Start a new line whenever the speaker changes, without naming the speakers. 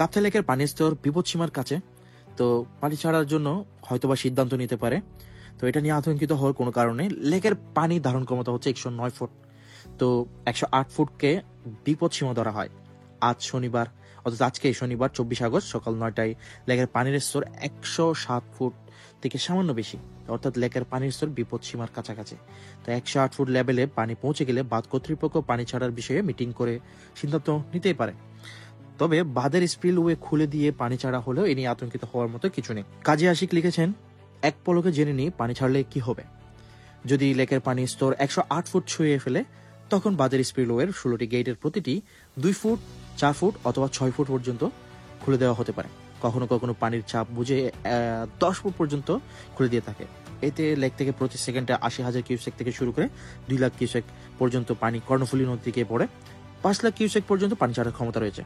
কাপ্তাই লেকের পানির স্তর বিপদসীমার কাছে, তো পানি ছাড়ার জন্য হয়তোবা সিদ্ধান্ত নিতে পারে। তো এটা নিয়ে আতঙ্কিত হওয়ার কোনো কারণে। লেকের পানি ধারণ ক্ষমতা হচ্ছে 109 ফুট, তো 108 ফুটকে বিপদসীমা ধরা হয়। আজ শনিবার, অর্থাৎ আজকে শনিবার 24 আগস্ট সকাল 9টায় লেকের পানির স্তর 107 ফুট থেকে সামান্য বেশি, অর্থাৎ লেকের পানির স্তর বিপদসীমার কাছাকাছি। তো 108 ফুট লেভেলে পানি পৌঁছে গেলে বাঁধ কর্তৃপক্ষ পানি ছাড়ার বিষয়ে মিটিং করে সিদ্ধান্ত নিতেই পারে। তবে বাঁধের স্পিলওয়ে খুলে দিয়ে পানি ছাড়া হলেও এ নিয়ে আতঙ্কিত হওয়ার মতো কিছু নেই। কাজী আশিক লিখেছেন, এক পলকে জেনে নিই পানি ছাড়লে কি হবে। যদি লেকের পানির স্তর 108 ফুট ছুঁয়ে ফেলে, তখন বাঁধের স্পিলওয়ের 16টি গেটের প্রতিটি 2 ফুট, 4 ফুট অথবা 6 ফুট পর্যন্ত খুলে দেওয়া হতে পারে। কখনো কখনো পানির চাপ বুঝে 10 ফুট পর্যন্ত খুলে দিয়ে থাকে। এতে লেক থেকে প্রতি সেকেন্ডে 80,000 কিউসেক থেকে শুরু করে 2 লাখ কিউসেক পর্যন্ত পানি কর্ণফুলী নদীতে গিয়ে পড়ে। 5 লাখ কিউসেক পর্যন্ত পানি ছাড়ার ক্ষমতা রয়েছে।